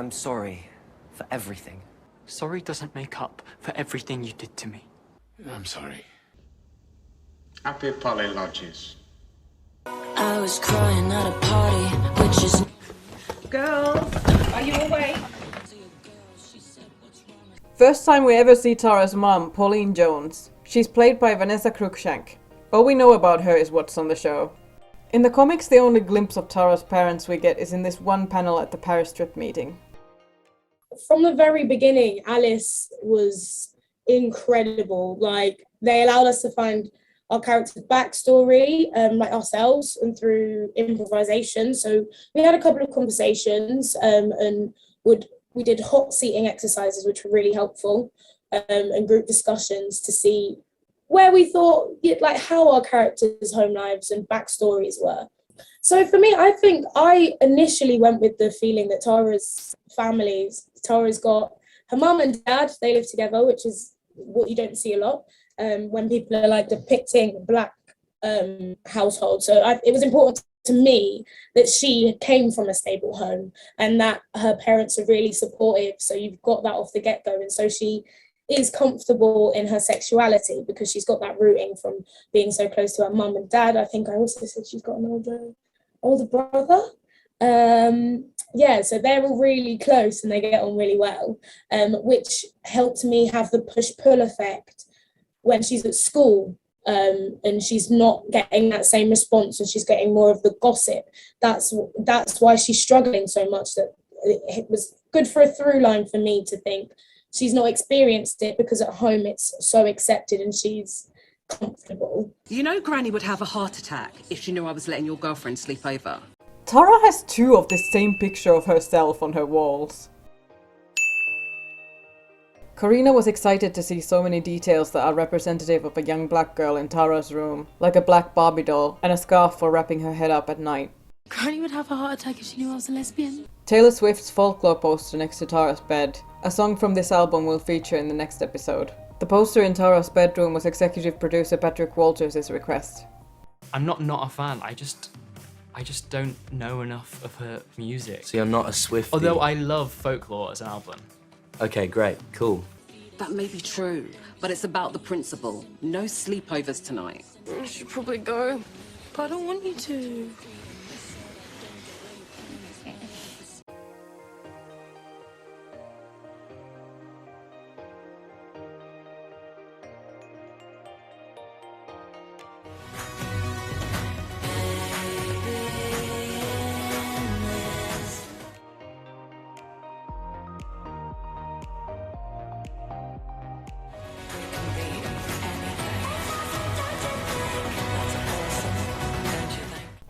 I'm sorry for everything. Sorry doesn't make up for everything you did to me. I'm sorry. Happy Polly Lodges. I was crying at a party, which is... Girls, are you awake? First time we ever see Tara's mom, Pauline Jones. She's played by Vanessa Cruikshank. All we know about her is what's on the show. In the comics, the only glimpse of Tara's parents we get is in this one panel at the Paris trip meeting. From the very beginning, Alice was incredible. Like, they allowed us to find our character's backstory, like ourselves, and through improvisation. So we had a couple of conversations, and we did hot seating exercises, which were really helpful, and group discussions to see where we thought, like, how our characters' home lives and backstories were. So for me, I think I initially went with the feeling that Tara's got her mum and dad, they live together, which is what you don't see a lot when people are like depicting Black households. So it was important to me that she came from a stable home and that her parents are really supportive. So you've got that off the get-go. And so she is comfortable in her sexuality because she's got that rooting from being so close to her mum and dad. I think I also said she's got an older brother. So they're all really close and they get on really well, which helped me have the push-pull effect when she's at school, and she's not getting that same response and she's getting more of the gossip. That's why she's struggling so much. That it was good for a through line for me to think she's not experienced it because at home it's so accepted and she's comfortable. You know Granny would have a heart attack if she knew I was letting your girlfriend sleep over. Tara has 2 of this same picture of herself on her walls. Karina was excited to see so many details that are representative of a young Black girl in Tara's room, like a black Barbie doll and a scarf for wrapping her head up at night. Granny would have a heart attack if she knew I was a lesbian. Taylor Swift's folklore poster next to Tara's bed. A song from this album will feature in the next episode. The poster in Tara's bedroom was executive producer Patrick Walters' request. I'm not a fan. I just don't know enough of her music. So you're not a Swiftie? Although I love folklore as an album. Okay, great, cool. That may be true, but it's about the principle. No sleepovers tonight. I should probably go, but I don't want you to.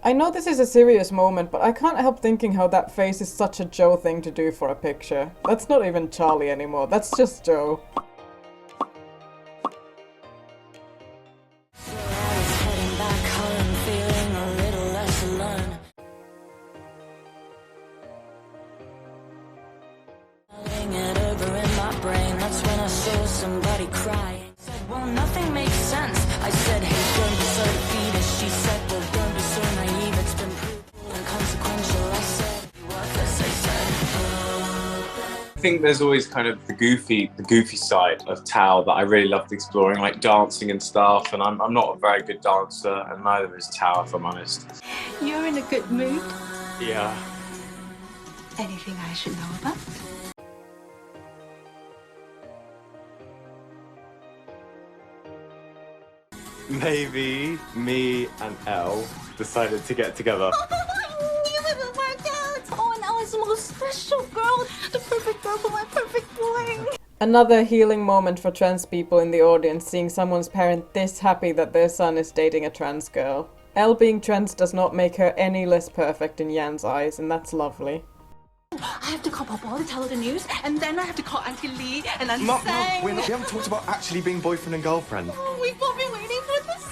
I know this is a serious moment, but I can't help thinking how that face is such a Joe thing to do for a picture. That's not even Charlie anymore, that's just Joe. I think there's always kind of the goofy side of Tao that I really loved exploring, like dancing and stuff, and I'm not a very good dancer, and neither is Tao, if I'm honest. You're in a good mood. Yeah. Anything I should know about? Maybe me and Elle decided to get together. The most special girl, the perfect girl for my perfect boy. Another healing moment for trans people in the audience, seeing someone's parent this happy that their son is dating a trans girl. Elle being trans does not make her any less perfect in Yan's eyes, and that's lovely. I have to call Papa to tell her the news, and then I have to call Auntie Lee and Auntie No, Sang. we haven't talked about actually being boyfriend and girlfriend. Oh, we've all been waiting for this.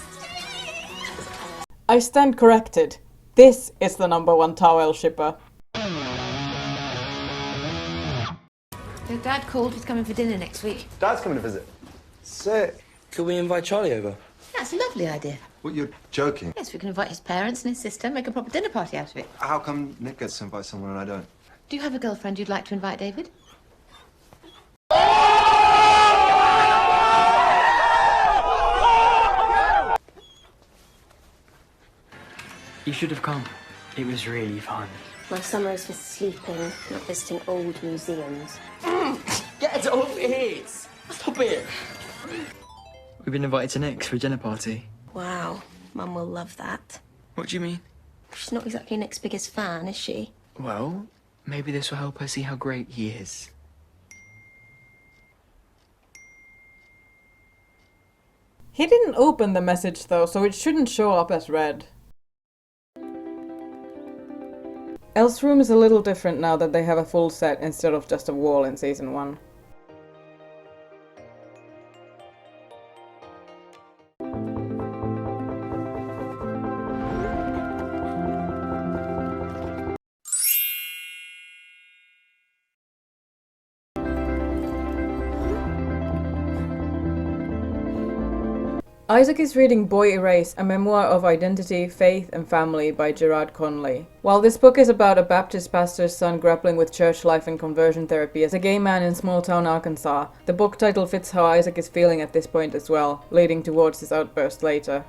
I stand corrected. This is the #1 Tao-Elle shipper. Your dad called. He's coming for dinner next week. Dad's coming to visit. Sick. Could we invite Charlie over? That's a lovely idea. What, you're joking? Yes, we can invite his parents and his sister, make a proper dinner party out of it. How come Nick gets to invite someone and I don't? Do you have a girlfriend you'd like to invite, David? You should have come. It was really fun. My summer is for sleeping, not visiting old museums. Get off it! Stop it! We've been invited to Nick's for a dinner party. Wow, Mum will love that. What do you mean? She's not exactly Nick's biggest fan, is she? Well, maybe this will help her see how great he is. He didn't open the message though, so it shouldn't show up as read. Elle's room is a little different now that they have a full set instead of just a wall in season 1. Isaac is reading Boy Erased, a memoir of identity, faith and family by Gerard Conley. While this book is about a Baptist pastor's son grappling with church life and conversion therapy as a gay man in small-town Arkansas, the book title fits how Isaac is feeling at this point as well, leading towards his outburst later.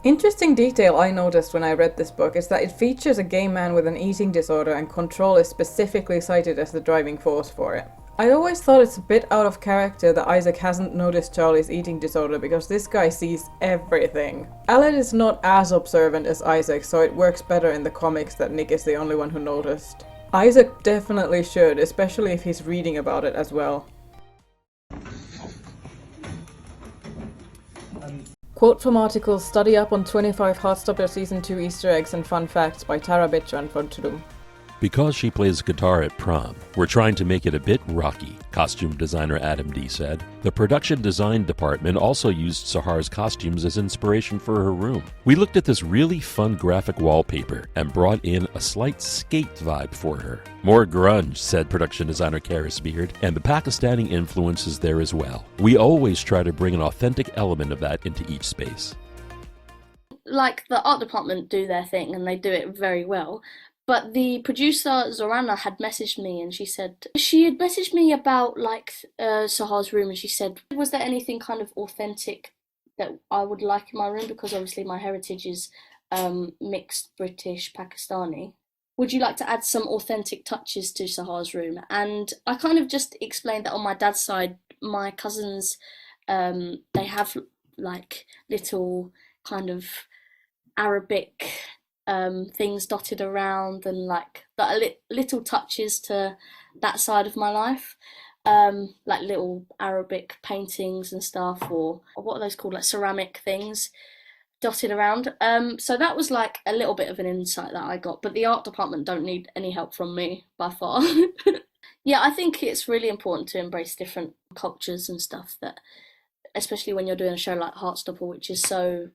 Interesting detail I noticed when I read this book is that it features a gay man with an eating disorder and control is specifically cited as the driving force for it. I always thought it's a bit out of character that Isaac hasn't noticed Charlie's eating disorder because this guy sees everything. Aled is not as observant as Isaac, so it works better in the comics that Nick is the only one who noticed. Isaac definitely should, especially if he's reading about it as well. Quote from articles Study Up on 25 Heartstopper Season 2 Easter Eggs and Fun Facts by Tara Bitchan for Tudum. Because she plays guitar at prom, we're trying to make it a bit rocky, costume designer Adam D said. The production design department also used Sahar's costumes as inspiration for her room. We looked at this really fun graphic wallpaper and brought in a slight skate vibe for her. More grunge, said production designer Karis Beard, and the Pakistani influence is there as well. We always try to bring an authentic element of that into each space. Like, the art department do their thing and they do it very well. But the producer, Zorana, had messaged me and she had messaged me about Sahar's room and she said, was there anything kind of authentic that I would like in my room? Because obviously my heritage is mixed British Pakistani. Would you like to add some authentic touches to Sahar's room? And I kind of just explained that on my dad's side, my cousins, they have like little kind of Arabic things dotted around and like little touches to that side of my life, like little Arabic paintings and stuff, or what are those called, like ceramic things dotted around. So that was like a little bit of an insight that I got, but the art department don't need any help from me by far. Yeah, I think it's really important to embrace different cultures and stuff, that especially when you're doing a show like Heartstopper, which is so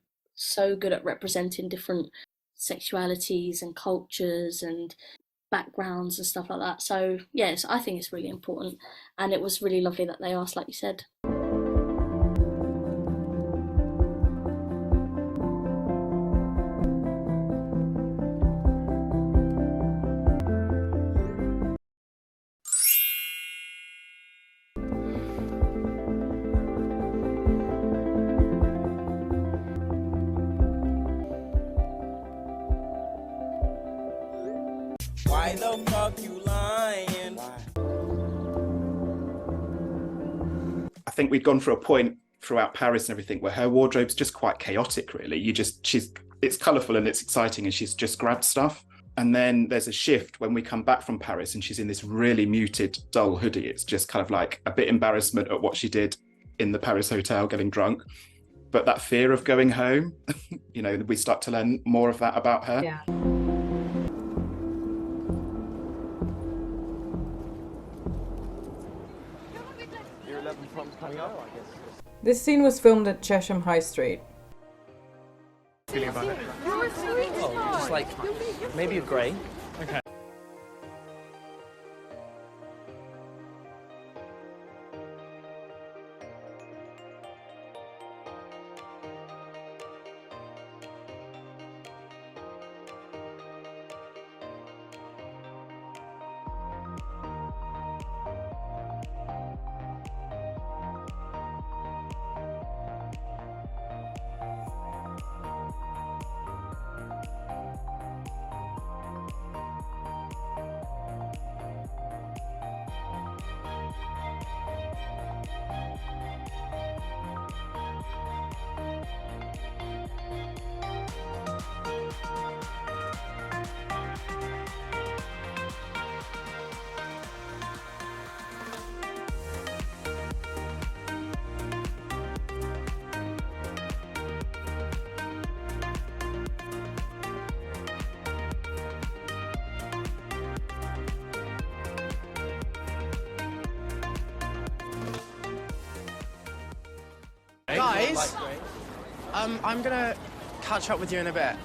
good at representing different sexualities and cultures and backgrounds and stuff like that. So yes, I think it's really important, and it was really lovely that they asked, like you said. Why the fuck you lying? I think we'd gone for a point throughout Paris and everything where her wardrobe's just quite chaotic, really. It's colourful and it's exciting and she's just grabbed stuff. And then there's a shift when we come back from Paris and she's in this really muted, dull hoodie. It's just kind of like a bit embarrassment at what she did in the Paris hotel getting drunk. But that fear of going home, we start to learn more of that about her. Yeah. This scene was filmed at Chesham High Street. Feeling about it? Oh, just like maybe a grey. Okay. boys. I'm gonna catch up with you in a bit.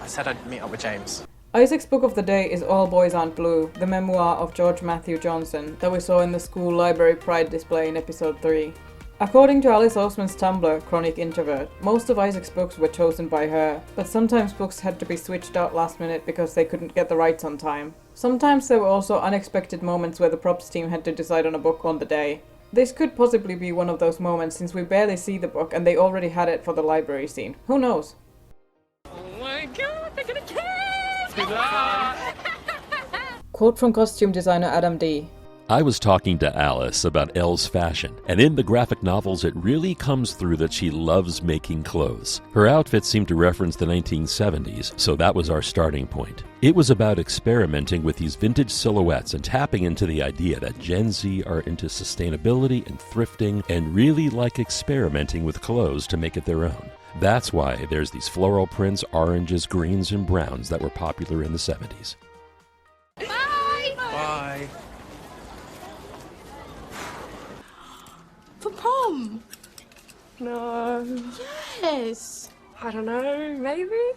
I said I'd meet up with James. Isaac's book of the day is All Boys Aren't Blue, the memoir of George Matthew Johnson that we saw in the school library pride display in episode 3. According to Alice Oseman's Tumblr, Chronic Introvert, most of Isaac's books were chosen by her, but sometimes books had to be switched out last minute because they couldn't get the rights on time. Sometimes there were also unexpected moments where the props team had to decide on a book on the day. This could possibly be one of those moments since we barely see the book and they already had it for the library scene. Who knows? Oh my god, they're gonna kiss! Quote from costume designer Adam D. I was talking to Alice about Elle's fashion, and in the graphic novels it really comes through that she loves making clothes. Her outfits seem to reference the 1970s, so that was our starting point. It was about experimenting with these vintage silhouettes and tapping into the idea that Gen Z are into sustainability and thrifting and really like experimenting with clothes to make it their own. That's why there's these floral prints, oranges, greens, and browns that were popular in the 70s. Bye! Bye. For prom? No. Yes. I don't know, maybe?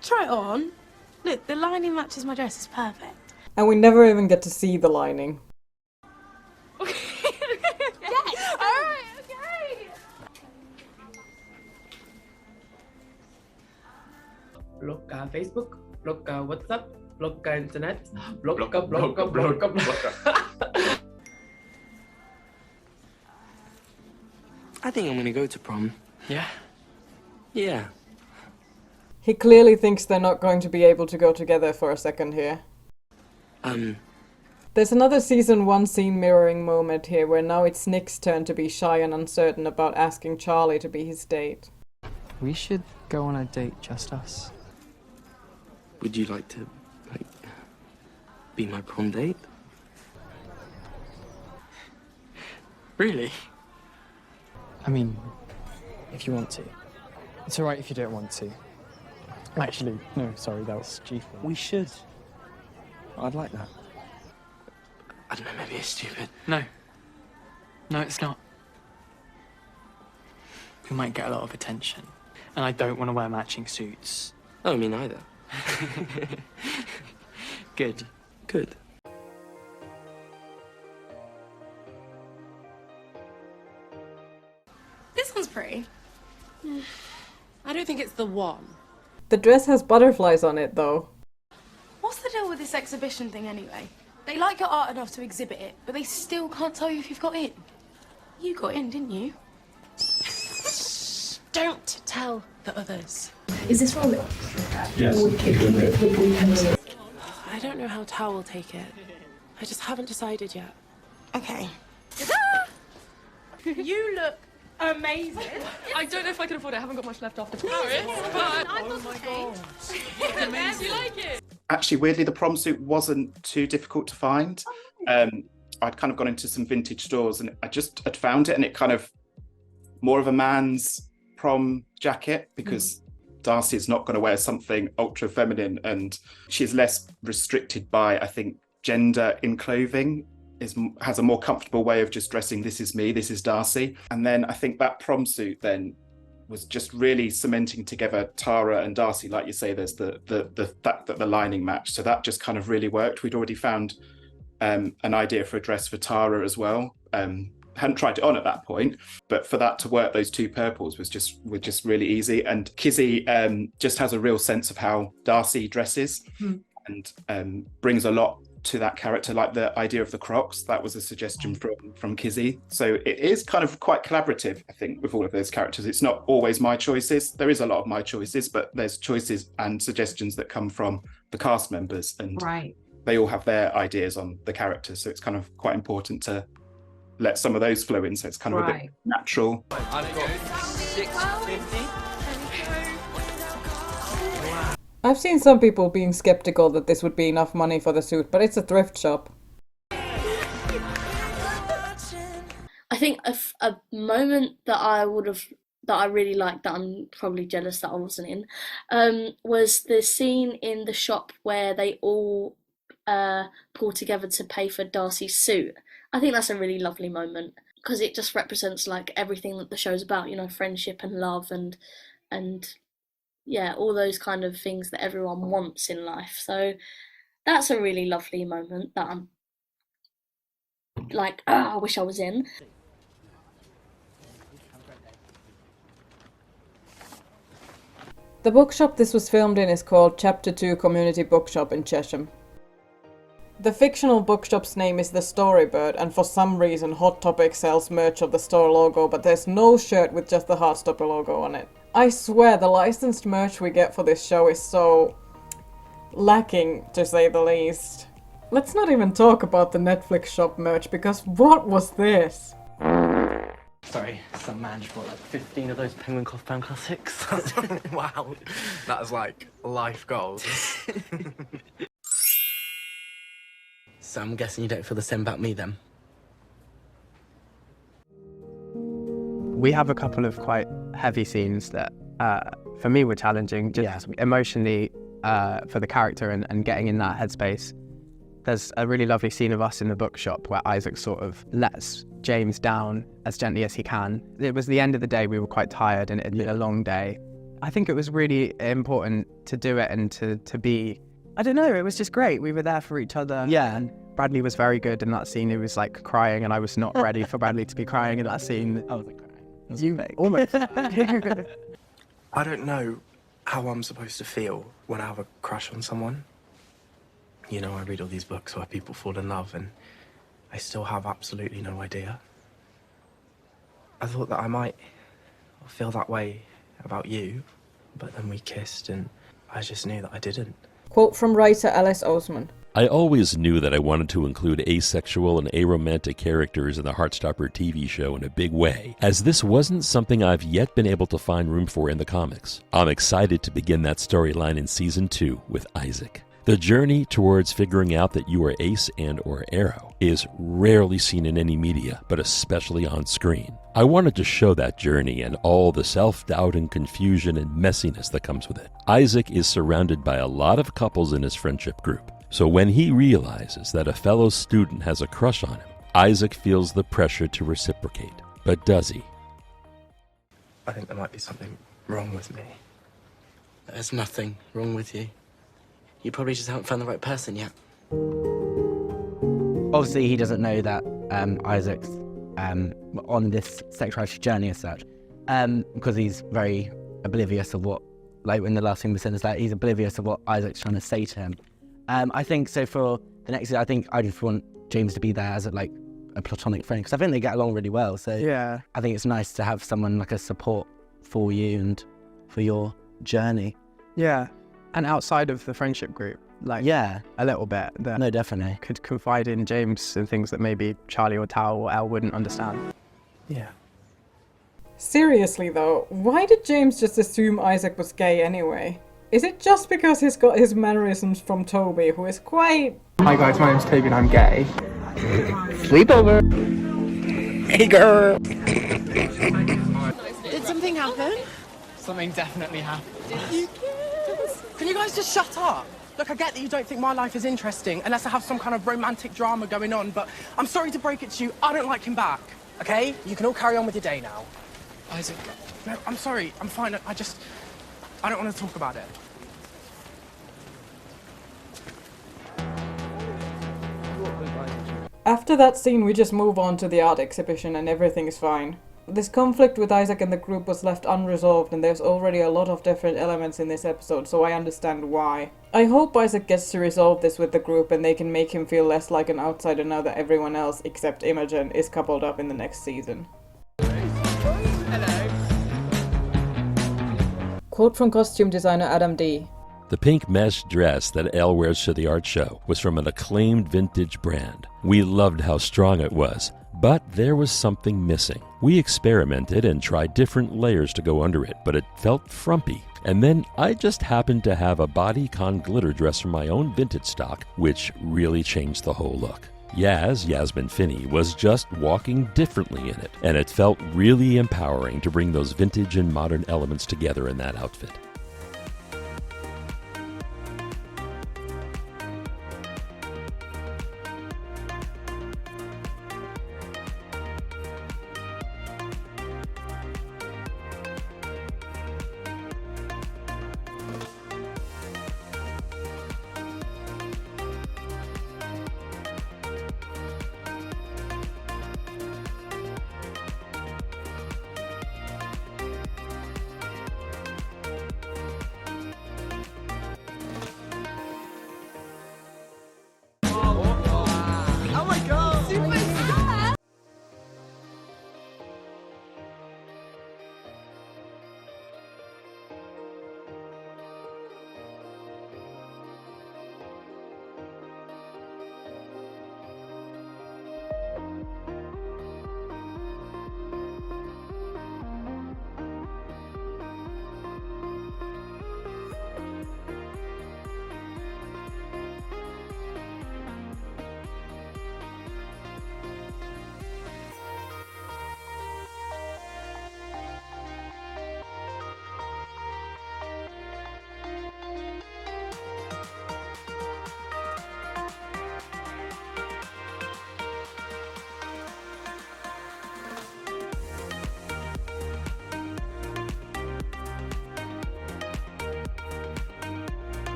Try it on. Look, the lining matches my dress. It's perfect. And we never even get to see the lining. Yes! Alright, okay! Blogger Facebook, blogger WhatsApp, blogger Internet, blogger. I think I'm gonna go to prom. Yeah? Yeah. He clearly thinks they're not going to be able to go together for a second here. There's another season 1 scene mirroring moment here where now it's Nick's turn to be shy and uncertain about asking Charlie to be his date. We should go on a date, just us. Would you like to, be my prom date? Really? I mean, if you want to. It's alright if you don't want to. Actually, no, sorry, that was stupid. We should. I'd like that. I don't know, maybe it's stupid. No. No, it's not. We might get a lot of attention. And I don't want to wear matching suits. Oh, me neither. Good. Good. This one's pretty. I don't think it's the one. The dress has butterflies on it though. What's the deal with this exhibition thing anyway? They like your art enough to exhibit it, but they still can't tell you if you've got in. You got in, didn't you? Don't tell the others. Is this rolling? Yes. I don't know how Tao will take it. I just haven't decided yet. Okay. You look amazing. I don't know if I can afford it. I haven't got much left after Paris. Oh my god. It's amazing. You like it? Actually, weirdly, the prom suit wasn't too difficult to find. I'd kind of gone into some vintage stores and I just had found it, and it kind of more of a man's prom jacket because Darcy is not going to wear something ultra feminine, and she's less restricted by, I think, gender in clothing. Has a more comfortable way of just dressing. This is me, this is Darcy. And then I think that prom suit then was just really cementing together Tara and Darcy. Like you say, there's the fact that the lining matched, so that just kind of really worked. We'd already found an idea for a dress for Tara as well. Hadn't tried it on at that point, but for that to work, those two purples was just really easy. And Kizzy just has a real sense of how Darcy dresses and brings a lot to that character, like the idea of the Crocs. That was a suggestion from Kizzy. So it is kind of quite collaborative, I think, with all of those characters. It's not always my choices. There is a lot of my choices, but there's choices and suggestions that come from the cast members, and they all have their ideas on the characters. So it's kind of quite important to let some of those flow in. So it's kind of a bit natural. I've got 650. I've seen some people being skeptical that this would be enough money for the suit, but it's a thrift shop. I think a moment that I really liked, that I'm probably jealous that I wasn't in, was the scene in the shop where they all pull together to pay for Darcy's suit. I think that's a really lovely moment. because it just represents like everything that the show's about, friendship and love and yeah, all those kind of things that everyone wants in life. So that's a really lovely moment that I'm like, I wish I was in. The bookshop this was filmed in is called Chapter 2 Community Bookshop in Chesham. The fictional bookshop's name is The Storybird, and for some reason Hot Topic sells merch of the store logo, but there's no shirt with just the Heartstopper logo on it. I swear the licensed merch we get for this show is so lacking, to say the least. Let's not even talk about the Netflix shop merch, because what was this? Sorry, some man just bought like 15 of those Penguin Cloth Pound Classics. Wow, that was like life goals. So I'm guessing you don't feel the same about me then? We have a couple of quite heavy scenes that, for me, were challenging, just emotionally for the character and getting in that headspace. There's a really lovely scene of us in the bookshop where Isaac sort of lets James down as gently as he can. It was the end of the day, we were quite tired and it'd been a long day. I think it was really important to do it and to be, I don't know, it was just great. We were there for each other. Yeah. And Bradley was very good in that scene. He was like crying and I was not ready for Bradley to be crying in that scene. I was like crying. You almost. I don't know how I'm supposed to feel when I have a crush on someone. You know, I read all these books where people fall in love and I still have absolutely no idea. I thought that I might feel that way about you, but then we kissed and I just knew that I didn't. Quote from writer Alice Oseman. I always knew that I wanted to include asexual and aromantic characters in the Heartstopper TV show in a big way, as this wasn't something I've yet been able to find room for in the comics. I'm excited to begin that storyline in Season 2 with Isaac. The journey towards figuring out that you are ace and or arrow is rarely seen in any media, but especially on screen. I wanted to show that journey and all the self-doubt and confusion and messiness that comes with it. Isaac is surrounded by a lot of couples in his friendship group, so when he realizes that a fellow student has a crush on him, Isaac feels the pressure to reciprocate. But does he? I think there might be something wrong with me. There's nothing wrong with you. You probably just haven't found the right person yet. Obviously, he doesn't know that Isaac's on this sexuality journey as such, because he's very oblivious of what, like in the last thing we said, is that he's oblivious of what Isaac's trying to say to him. I think so for the next year, I think I just want James to be there as a platonic friend, because I think they get along really well. So yeah, I think it's nice to have someone like a support for you and for your journey. Yeah. And outside of the friendship group, a little bit. No, definitely. Could confide in James in things that maybe Charlie or Tao or Elle wouldn't understand. Yeah. Seriously though, why did James just assume Isaac was gay anyway? Is it just because he's got his mannerisms from Toby, who is quite... Hi guys, my name's Toby and I'm gay. Sleepover! Hey girl! Did something happen? Something definitely happened. Did you kiss? Can you guys just shut up? Look, I get that you don't think my life is interesting unless I have some kind of romantic drama going on, but I'm sorry to break it to you, I don't like him back, okay? You can all carry on with your day now. Isaac. No, I'm sorry, I'm fine, I don't want to talk about it. After that scene, we just move on to the art exhibition and everything is fine. This conflict with Isaac and the group was left unresolved and there's already a lot of different elements in this episode, so I understand why. I hope Isaac gets to resolve this with the group and they can make him feel less like an outsider now that everyone else, except Imogen, is coupled up in the next season. Hello. Quote from costume designer Adam D. The pink mesh dress that Elle wears to the art show was from an acclaimed vintage brand. We loved how strong it was, but there was something missing. We experimented and tried different layers to go under it, but it felt frumpy. And then I just happened to have a bodycon glitter dress from my own vintage stock, which really changed the whole look. Yasmin Finney, was just walking differently in it, and it felt really empowering to bring those vintage and modern elements together in that outfit.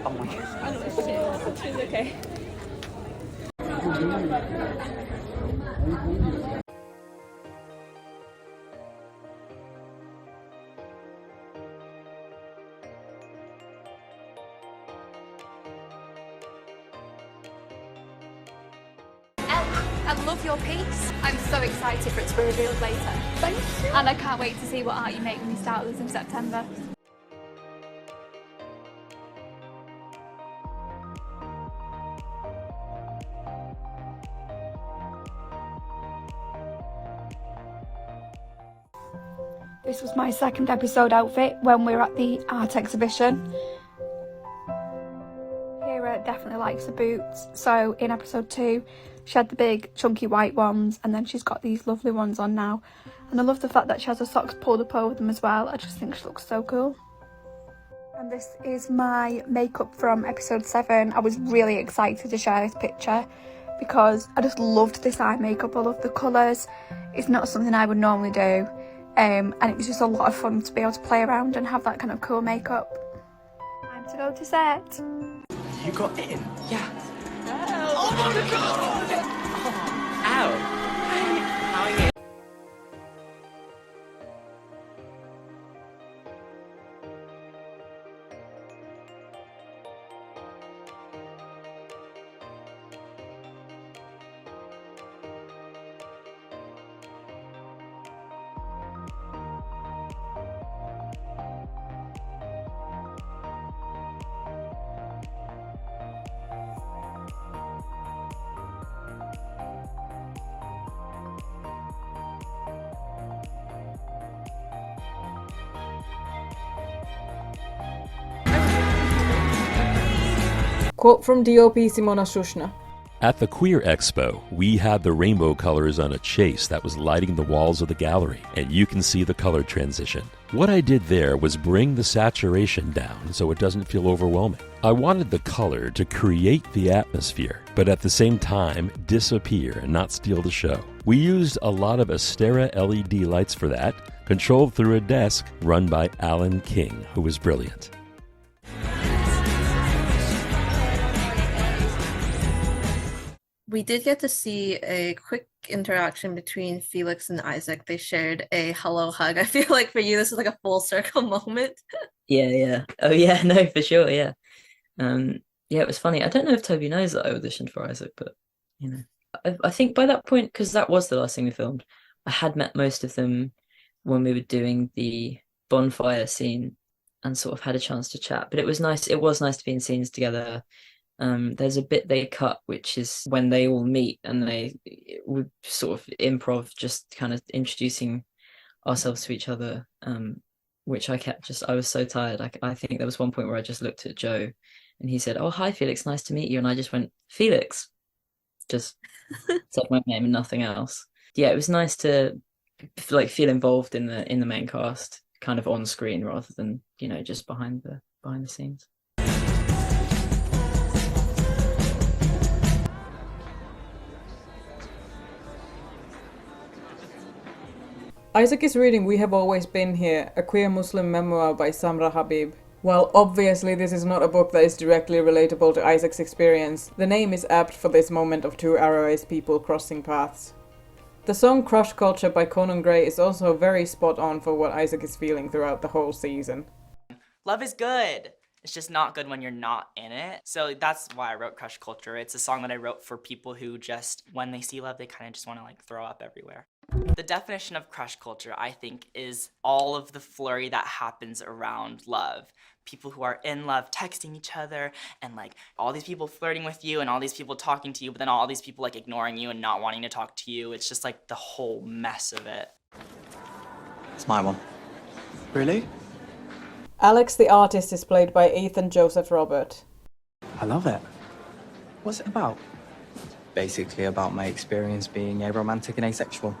Oh my god. It's okay. I love your piece. I'm so excited for it to be revealed later. Thank you. And I can't wait to see what art you make when you start this in September. This was my second episode outfit when we were at the art exhibition. Kira definitely likes the boots, so in episode 2 she had the big chunky white ones, and then she's got these lovely ones on now. And I love the fact that she has her socks pulled up over them as well. I just think she looks so cool. And this is my makeup from episode 7. I was really excited to share this picture because I just loved this eye makeup. I love the colours. It's not something I would normally do. And it was just a lot of fun to be able to play around and have that kind of cool makeup. Time to go to set. You got in? Yeah. Oh my god! Ow. How are you? Quote from DOP Simona Shushna. At the Queer Expo, we had the rainbow colors on a chase that was lighting the walls of the gallery, and you can see the color transition. What I did there was bring the saturation down so it doesn't feel overwhelming. I wanted the color to create the atmosphere, but at the same time disappear and not steal the show. We used a lot of Astera LED lights for that, controlled through a desk run by Alan King, who was brilliant. We did get to see a quick interaction between Felix and Isaac. They shared a hello hug. I feel like for you, this is like a full circle moment. Yeah. Oh yeah, no, for sure, yeah. Yeah, it was funny. I don't know if Toby knows that I auditioned for Isaac, but you know. I think by that point, because that was the last thing we filmed, I had met most of them when we were doing the bonfire scene and sort of had a chance to chat. But it was nice to be in scenes together. There's a bit they cut, which is when they all meet and they would sort of improv, just kind of introducing ourselves to each other, which I was so tired. I think there was one point where I just looked at Joe and he said, "Oh, hi, Felix, nice to meet you." And I just went, "Felix," just said my name and nothing else. Yeah, it was nice to like feel involved in the main cast, kind of on screen rather than, you know, just behind the scenes. Isaac is reading We Have Always Been Here, a queer Muslim memoir by Samra Habib. While obviously this is not a book that is directly relatable to Isaac's experience, the name is apt for this moment of two Arrow-Ace people crossing paths. The song Crush Culture by Conan Gray is also very spot on for what Isaac is feeling throughout the whole season. Love is good. It's just not good when you're not in it. So that's why I wrote Crush Culture. It's a song that I wrote for people who just, when they see love, they kind of just want to like throw up everywhere. The definition of crush culture, I think, is all of the flurry that happens around love. People who are in love texting each other, and like all these people flirting with you and all these people talking to you, but then all these people like ignoring you and not wanting to talk to you. It's just like the whole mess of it. It's my one. Really? Alex the artist is played by Ethan Joseph Robert. I love it. What's it about? Basically about my experience being aromantic and asexual.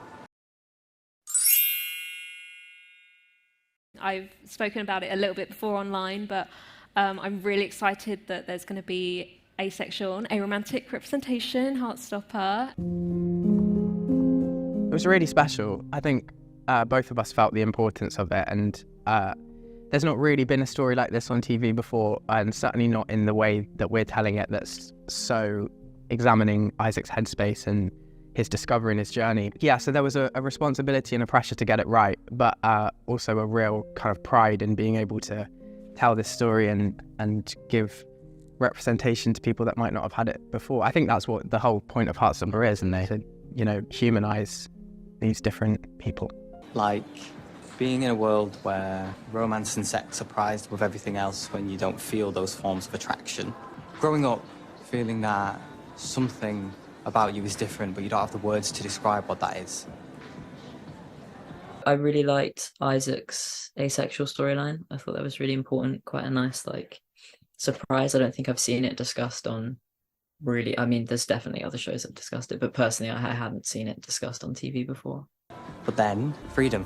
I've spoken about it a little bit before online, but I'm really excited that there's going to be asexual and aromantic representation in Heartstopper. It was really special. I think both of us felt the importance of it, and there's not really been a story like this on TV before, and certainly not in the way that we're telling it, that's so examining Isaac's headspace and his discovery and his journey. Yeah, so there was a responsibility and a pressure to get it right, but also a real kind of pride in being able to tell this story and give representation to people that might not have had it before. I think that's what the whole point of Heartstopper is, and they to, humanize these different people. Like being in a world where romance and sex are prized with everything else when you don't feel those forms of attraction. Growing up feeling that something about you is different, but you don't have the words to describe what that is. I really liked Isaac's asexual storyline. I thought that was really important, quite a nice surprise. I don't think I've seen it discussed on really, I mean, there's definitely other shows that have discussed it, but personally I haven't seen it discussed on TV before. But then, freedom.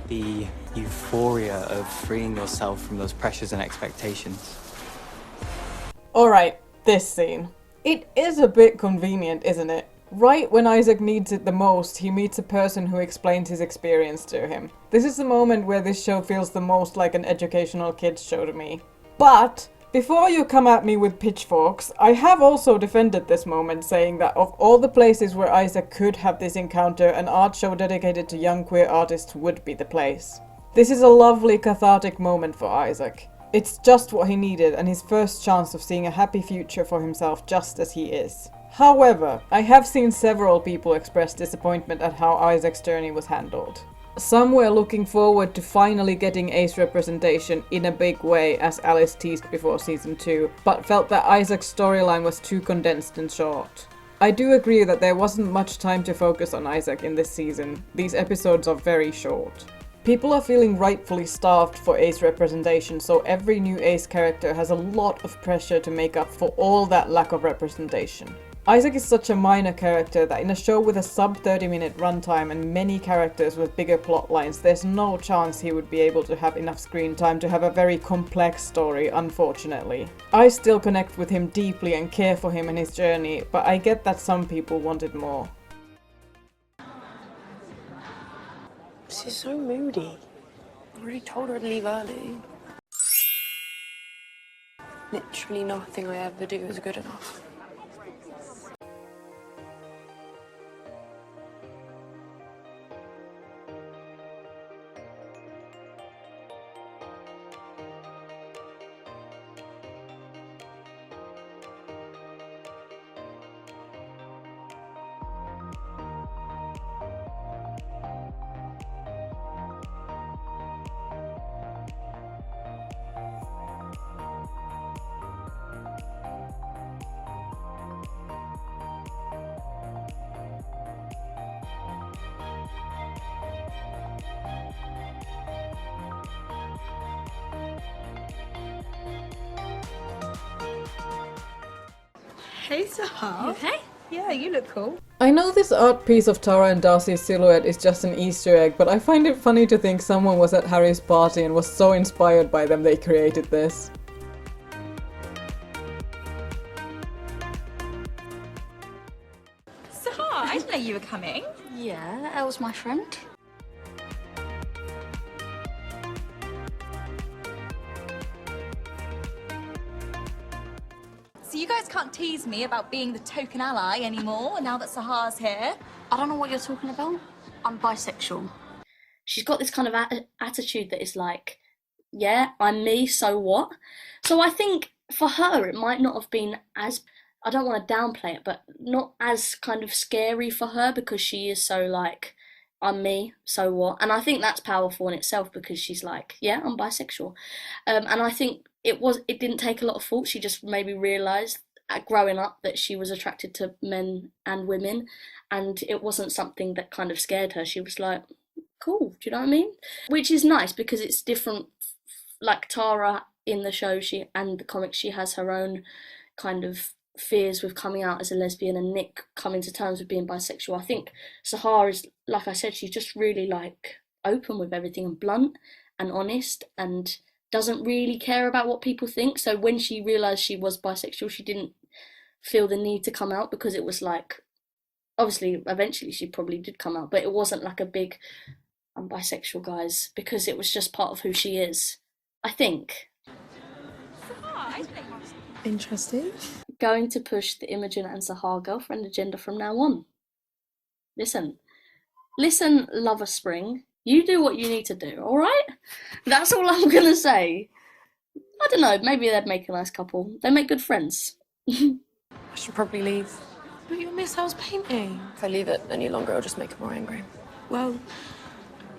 The euphoria of freeing yourself from those pressures and expectations. Alright, this scene. It is a bit convenient, isn't it? Right when Isaac needs it the most, he meets a person who explains his experience to him. This is the moment where this show feels the most like an educational kids show to me. But before you come at me with pitchforks, I have also defended this moment, saying that of all the places where Isaac could have this encounter, an art show dedicated to young queer artists would be the place. This is a lovely cathartic moment for Isaac. It's just what he needed and his first chance of seeing a happy future for himself just as he is. However, I have seen several people express disappointment at how Isaac's journey was handled. Some were looking forward to finally getting ace representation in a big way, as Alice teased before season 2, but felt that Isaac's storyline was too condensed and short. I do agree that there wasn't much time to focus on Isaac in this season. These episodes are very short. People are feeling rightfully starved for ace representation, so every new ace character has a lot of pressure to make up for all that lack of representation. Isaac is such a minor character that in a show with a sub 30-minute runtime and many characters with bigger plot lines, there's no chance he would be able to have enough screen time to have a very complex story, unfortunately. I still connect with him deeply and care for him and his journey, but I get that some people wanted more. She's so moody. I already told her to leave early. Literally nothing I ever do is good enough. Hey, Sahar. You okay? Yeah, you look cool. I know this art piece of Tara and Darcy's silhouette is just an Easter egg, but I find it funny to think someone was at Harry's party and was so inspired by them they created this. Sahar, I didn't know you were coming. Yeah, Elle's my friend. So you guys can't tease me about being the token ally anymore now that Sahar's here. I don't know what you're talking about. I'm bisexual. She's got this kind of attitude that is like, yeah, I'm me, so what? So I think for her it might not have been as, I don't want to downplay it, but not as kind of scary for her because she is so like, I'm me, so what? And I think that's powerful in itself because she's like, yeah, I'm bisexual. And I think it didn't take a lot of thought. She just maybe realised growing up that she was attracted to men and women, and it wasn't something that kind of scared her. She was like, cool, do you know what I mean? Which is nice because it's different. Like Tara in the show, and the comics, she has her own kind of fears with coming out as a lesbian, and Nick coming to terms with being bisexual. I think Sahar is, like I said, she's just really like open with everything and blunt and honest and doesn't really care about what people think. So when she realised she was bisexual, she didn't feel the need to come out because it was like, obviously eventually she probably did come out, but it wasn't like a big I'm bisexual guys, because it was just part of who she is. I think. Interesting. Going to push the Imogen and Sahar girlfriend agenda from now on. Listen, Lover Spring, you do what you need to do, alright? That's all I'm gonna say. I don't know, maybe they'd make a nice couple. They make good friends. I should probably leave. But you'll miss Elle's painting. If I leave it any longer, I'll just make her more angry. Well,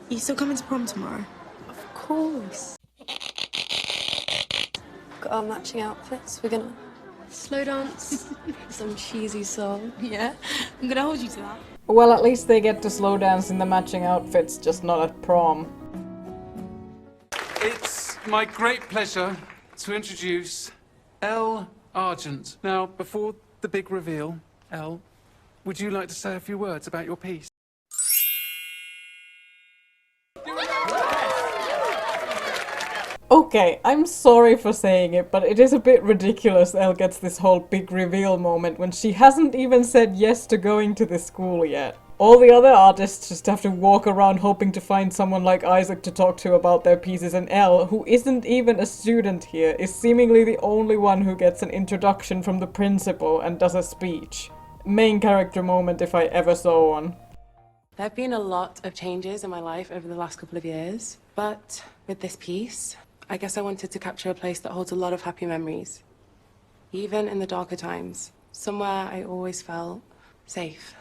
you still coming to prom tomorrow? Of course. Got our matching outfits. We're gonna slow dance some cheesy song. Yeah, I'm gonna hold you to that. Well, at least they get to slow dance in the matching outfits, just not at prom. It's my great pleasure to introduce Elle Argent. Now, before the big reveal, Elle, would you like to say a few words about your piece? Okay, I'm sorry for saying it, but it is a bit ridiculous Elle gets this whole big reveal moment when she hasn't even said yes to going to this school yet. All the other artists just have to walk around hoping to find someone like Isaac to talk to about their pieces, and Elle, who isn't even a student here, is seemingly the only one who gets an introduction from the principal and does a speech. Main character moment if I ever saw one. There have been a lot of changes in my life over the last couple of years, but with this piece, I guess I wanted to capture a place that holds a lot of happy memories. Even in the darker times, somewhere I always felt safe.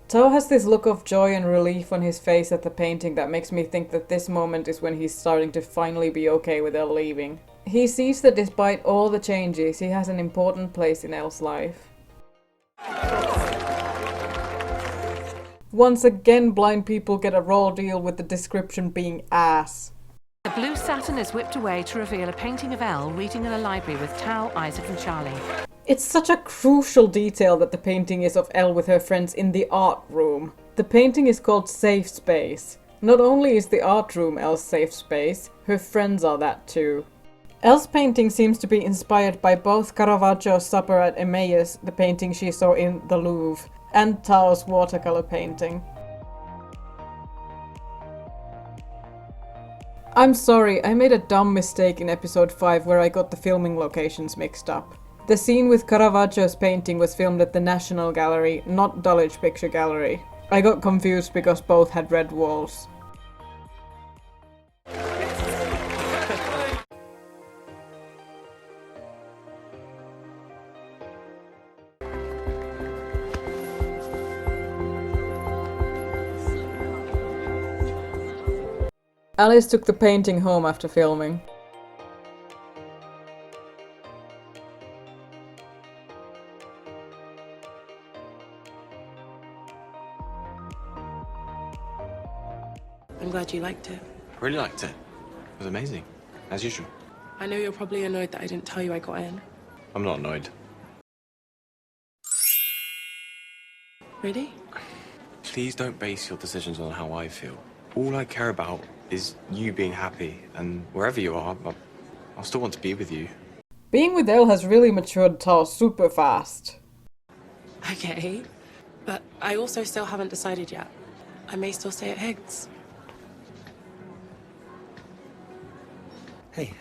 Tao has this look of joy and relief on his face at the painting that makes me think that this moment is when he's starting to finally be okay with Elle leaving. He sees that despite all the changes, he has an important place in Elle's life. Once again, blind people get a raw deal with the description being ass. The blue satin is whipped away to reveal a painting of Elle reading in a library with Tao, Isaac and Charlie. It's such a crucial detail that the painting is of Elle with her friends in the art room. The painting is called Safe Space. Not only is the art room Elle's safe space, her friends are that too. Elle's painting seems to be inspired by both Caravaggio's Supper at Emmaus, the painting she saw in the Louvre, and Tao's watercolor painting. I'm sorry, I made a dumb mistake in episode 5 where I got the filming locations mixed up. The scene with Caravaggio's painting was filmed at the National Gallery, not Dulwich Picture Gallery. I got confused because both had red walls. Alice took the painting home after filming. I'm glad you liked it. I really liked it. It was amazing, as usual. I know you're probably annoyed that I didn't tell you I got in. I'm not annoyed. Really? Please don't base your decisions on how I feel. All I care about is you being happy, and wherever you are, I'll still want to be with you. Being with Elle has really matured Tao super fast. Okay, but I also still haven't decided yet. I may still stay at Higgs. Hey.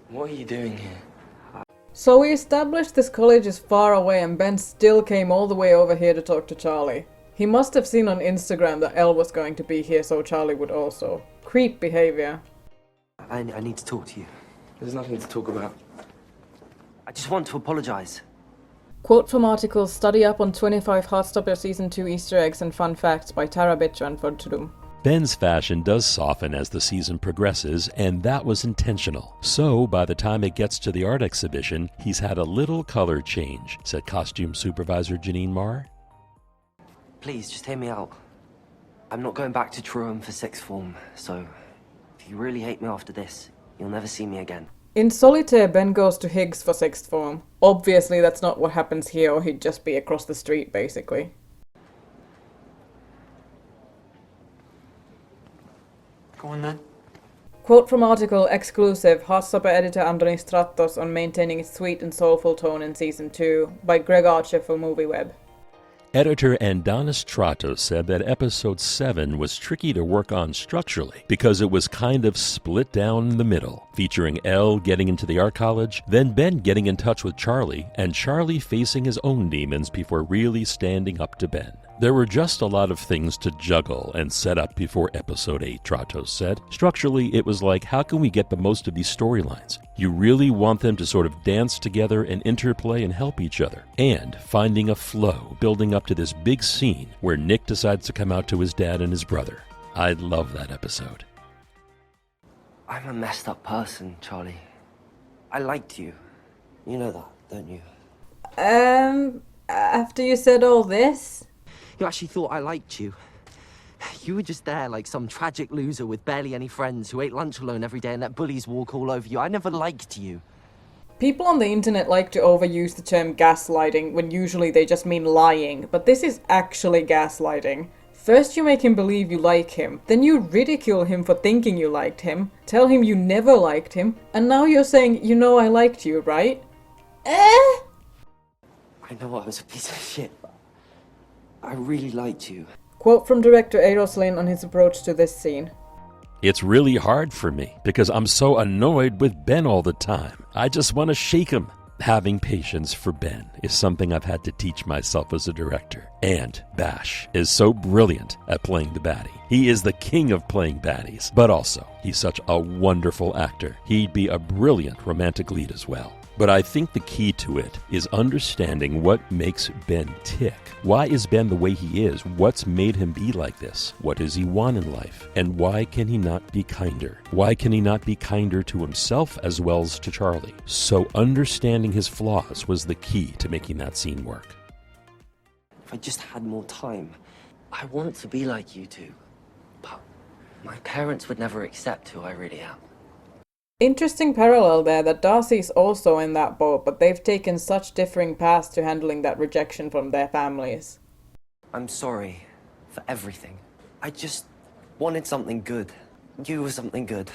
What are you doing here? So we established this college is far away and Ben still came all the way over here to talk to Charlie. He must have seen on Instagram that Elle was going to be here so Charlie would also. Creep behavior. I need to talk to you. There's nothing to talk about. I just want to apologize. Quote from article Study Up on 25 Heartstopper Season 2 Easter Eggs and Fun Facts by Tara Bitcho and Fortudum. Ben's fashion does soften as the season progresses, and that was intentional. So, by the time it gets to the art exhibition, he's had a little color change, said costume supervisor Janine Marr. Please, just hear me out. I'm not going back to Truro for sixth form, so if you really hate me after this, you'll never see me again. In Solitaire, Ben goes to Higgs for sixth form. Obviously that's not what happens here, or he'd just be across the street, basically. Go on then. Quote from article exclusive Heartstopper editor Andoni Stratos on maintaining its sweet and soulful tone in Season 2 by Greg Archer for MovieWeb. Editor Andonis Tratos said that episode 7 was tricky to work on structurally because it was kind of split down the middle, featuring Elle getting into the art college, then Ben getting in touch with Charlie, and Charlie facing his own demons before really standing up to Ben. There were just a lot of things to juggle and set up before episode 8, Tratos said. Structurally, it was like, how can we get the most of these storylines? You really want them to sort of dance together and interplay and help each other. And finding a flow, building up to this big scene where Nick decides to come out to his dad and his brother. I love that episode. I'm a messed up person, Charlie. I liked you. You know that, don't you? After you said all this? You actually thought I liked you. You were just there like some tragic loser with barely any friends who ate lunch alone every day and let bullies walk all over you. I never liked you. People on the internet like to overuse the term gaslighting when usually they just mean lying, but this is actually gaslighting. First you make him believe you like him, then you ridicule him for thinking you liked him, tell him you never liked him, and now you're saying, you know I liked you, right? I know I was a piece of shit, but I really liked you. Quote from director Eros Lin on his approach to this scene. It's really hard for me because I'm so annoyed with Ben all the time. I just want to shake him. Having patience for Ben is something I've had to teach myself as a director. And Bash is so brilliant at playing the baddie. He is the king of playing baddies, but also he's such a wonderful actor. He'd be a brilliant romantic lead as well. But I think the key to it is understanding what makes Ben tick. Why is Ben the way he is? What's made him be like this? What does he want in life? And why can he not be kinder? Why can he not be kinder to himself as well as to Charlie? So understanding his flaws was the key to making that scene work. If I just had more time, I want to be like you two. But my parents would never accept who I really am. Interesting parallel there that Darcy's also in that boat, but they've taken such differing paths to handling that rejection from their families. I'm sorry for everything. I just wanted something good. You were something good.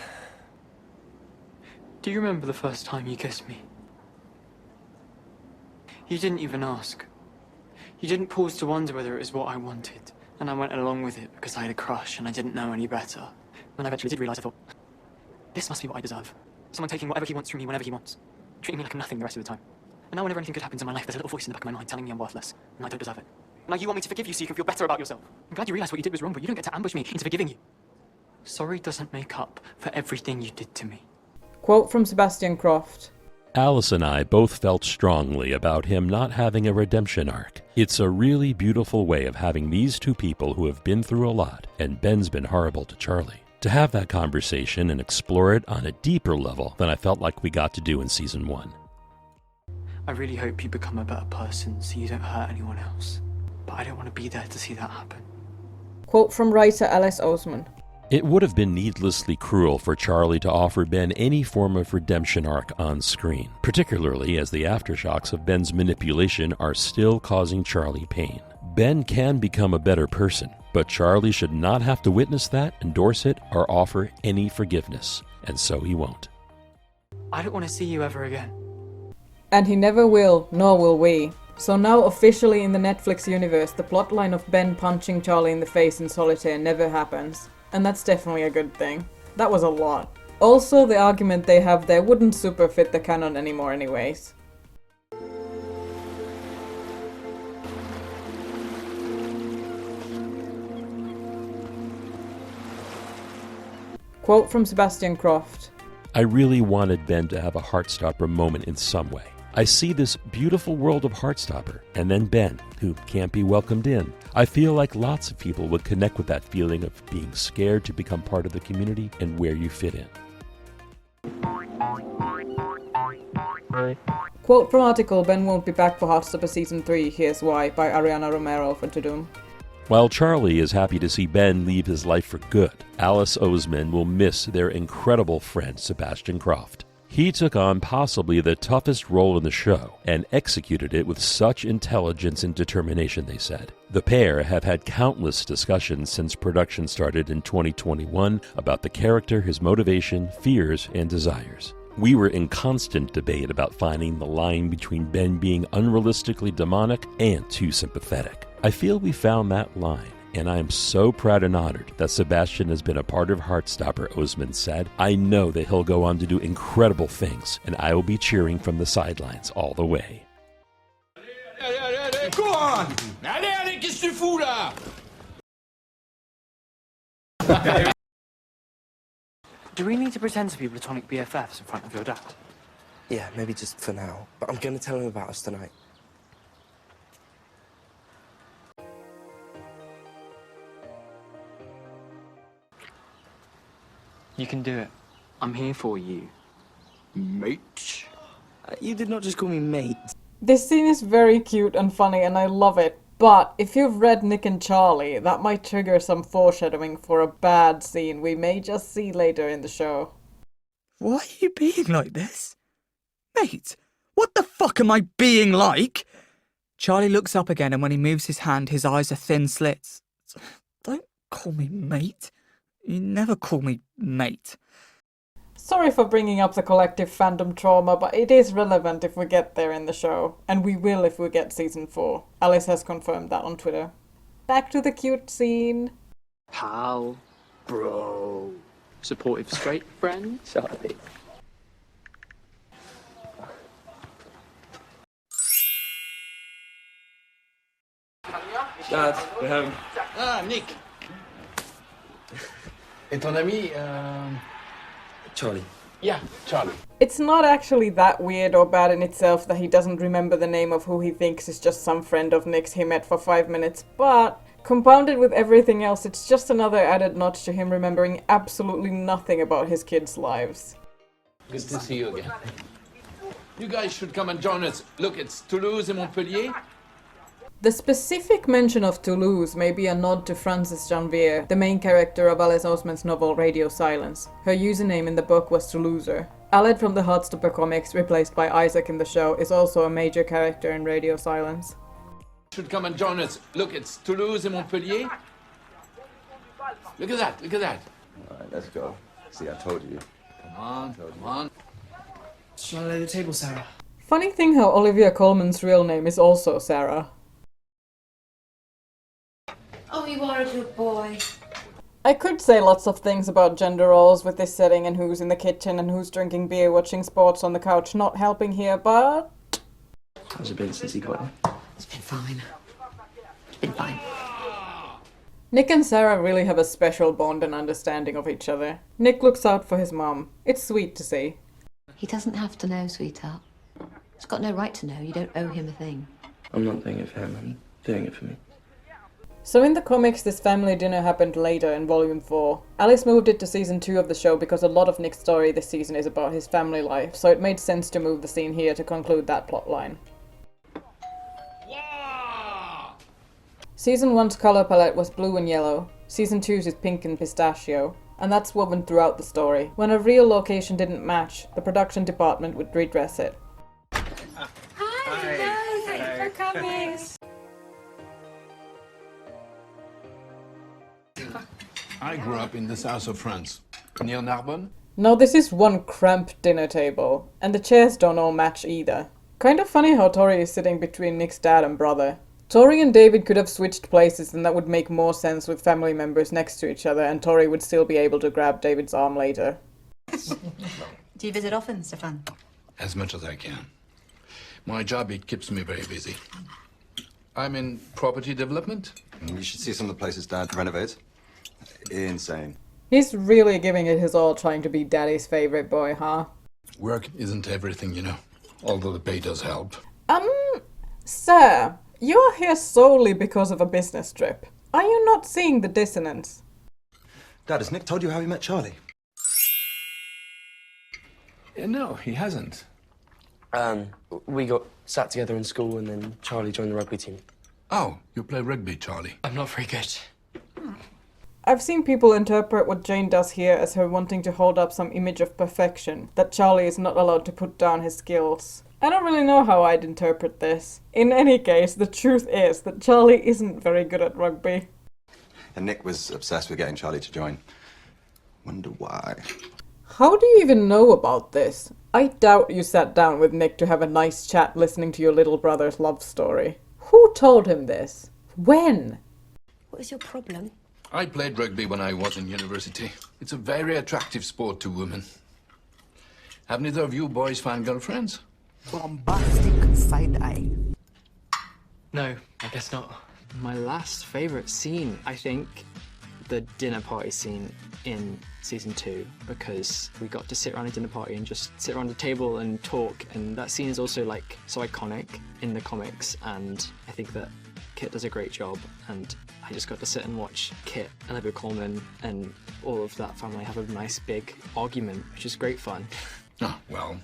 Do you remember the first time you kissed me? You didn't even ask. You didn't pause to wonder whether it was what I wanted, and I went along with it because I had a crush and I didn't know any better. When I eventually did realize, I thought, this must be what I deserve. Someone taking whatever he wants from me whenever he wants. Treating me like I'm nothing the rest of the time. And now whenever anything good happens in my life, there's a little voice in the back of my mind telling me I'm worthless, and I don't deserve it. Now you want me to forgive you so you can feel better about yourself. I'm glad you realize what you did was wrong, but you don't get to ambush me into forgiving you. Sorry doesn't make up for everything you did to me. Quote from Sebastian Croft. Alice and I both felt strongly about him not having a redemption arc. It's a really beautiful way of having these two people who have been through a lot, and Ben's been horrible to Charlie, to have that conversation and explore it on a deeper level than I felt like we got to do in season 1. I really hope you become a better person so you don't hurt anyone else. But I don't want to be there to see that happen. Quote from writer Alice Oseman. It would have been needlessly cruel for Charlie to offer Ben any form of redemption arc on screen, particularly as the aftershocks of Ben's manipulation are still causing Charlie pain. Ben can become a better person, but Charlie should not have to witness that, endorse it, or offer any forgiveness, and so he won't. I don't want to see you ever again. And he never will, nor will we. So now officially in the Netflix universe, the plotline of Ben punching Charlie in the face in solitaire never happens. And that's definitely a good thing. That was a lot. Also, the argument they have there wouldn't super fit the canon anymore anyways. Quote from Sebastian Croft. I really wanted Ben to have a Heartstopper moment in some way. I see this beautiful world of Heartstopper, and then Ben, who can't be welcomed in. I feel like lots of people would connect with that feeling of being scared to become part of the community and where you fit in. Quote from article, Ben won't be back for Heartstopper Season 3, Here's Why, by Ariana Romero for Tudum. While Charlie is happy to see Ben leave his life for good, Alice Oseman will miss their incredible friend Sebastian Croft. He took on possibly the toughest role in the show and executed it with such intelligence and determination, they said. The pair have had countless discussions since production started in 2021 about the character, his motivation, fears, and desires. We were in constant debate about finding the line between Ben being unrealistically demonic and too sympathetic. I feel we found that line, and I am so proud and honored that Sebastian has been a part of Heartstopper, Osman said. I know that he'll go on to do incredible things, and I will be cheering from the sidelines all the way. Go on! Allez, qu'est-ce que tu fous là? Do we need to pretend to be platonic BFFs in front of your dad? Yeah, maybe just for now. But I'm gonna tell him about us tonight. You can do it. I'm here for you, mate. You did not just call me mate. This scene is very cute and funny and I love it, but if you've read Nick and Charlie, that might trigger some foreshadowing for a bad scene we may just see later in the show. Why are you being like this? Mate, what the fuck am I being like? Charlie looks up again and when he moves his hand, his eyes are thin slits. Don't call me mate. You never call me mate. Sorry for bringing up the collective fandom trauma, but it is relevant if we get there in the show. And we will if we get season 4. Alice has confirmed that on Twitter. Back to the cute scene. Pal, bro, supportive straight friend, Charlie. Dad, we're home. Ah, Nick. Et ton ami, Charlie. Yeah, Charlie. It's not actually that weird or bad in itself that he doesn't remember the name of who he thinks is just some friend of Nick's he met for 5 minutes, but compounded with everything else, it's just another added notch to him remembering absolutely nothing about his kids' lives. Good to see you again. You guys should come and join us. Look, it's Toulouse and Montpellier. The specific mention of Toulouse may be a nod to Frances Janvier, the main character of Alice Oseman's novel Radio Silence. Her username in the book was Toulouser. Aled from the Heartstopper comics, replaced by Isaac in the show, is also a major character in Radio Silence. Should come and join us. Look, it's Toulouse and Montpellier. Look at that, look at that. All right, let's go. See, I told you. Come on. Shall I lay the table, Sarah? Funny thing how Olivia Colman's real name is also Sarah. Oh, you are a good boy. I could say lots of things about gender roles with this setting and who's in the kitchen and who's drinking beer watching sports on the couch not helping here, but... How's it been since he got here? It's been fine. It's been fine. Nick and Sarah really have a special bond and understanding of each other. Nick looks out for his mum. It's sweet to see. He doesn't have to know, sweetheart. He's got no right to know. You don't owe him a thing. I'm not doing it for him, I'm doing it for me. So in the comics, this family dinner happened later in Volume 4. Alice moved it to Season 2 of the show because a lot of Nick's story this season is about his family life, so it made sense to move the scene here to conclude that plotline. Season 1's colour palette was blue and yellow, Season 2's is pink and pistachio, and that's woven throughout the story. When a real location didn't match, the production department would redress it. Hi, thanks for coming. I grew up in the south of France, near Narbonne. Now this is one cramped dinner table, and the chairs don't all match either. Kind of funny how Tori is sitting between Nick's dad and brother. Tori and David could have switched places and that would make more sense with family members next to each other and Tori would still be able to grab David's arm later. Do you visit often, Stefan? As much as I can. My job, it keeps me very busy. I'm in property development. You should see some of the places Dad renovates. Insane. He's really giving it his all trying to be Daddy's favorite boy, huh? Work isn't everything, you know. Although the pay does help. Sir, you're here solely because of a business trip. Are you not seeing the dissonance? Dad, has Nick told you how he met Charlie? No, he hasn't. We got sat together in school and then Charlie joined the rugby team. Oh, you play rugby, Charlie. I'm not very good. I've seen people interpret what Jane does here as her wanting to hold up some image of perfection, that Charlie is not allowed to put down his skills. I don't really know how I'd interpret this. In any case, the truth is that Charlie isn't very good at rugby. And Nick was obsessed with getting Charlie to join. Wonder why. How do you even know about this? I doubt you sat down with Nick to have a nice chat listening to your little brother's love story. Who told him this? When? What is your problem? I played rugby when I was in university. It's a very attractive sport to women. Have neither of you boys found girlfriends? Bombastic side-eye. No, I guess not. My last favourite scene, I think, the dinner party scene in season 2, because we got to sit around a dinner party and just sit around a table and talk, and that scene is also like so iconic in the comics, and I think that Kit does a great job, and I just got to sit and watch Kit, Olivia Colman, and all of that family have a nice big argument, which is great fun. Oh, well,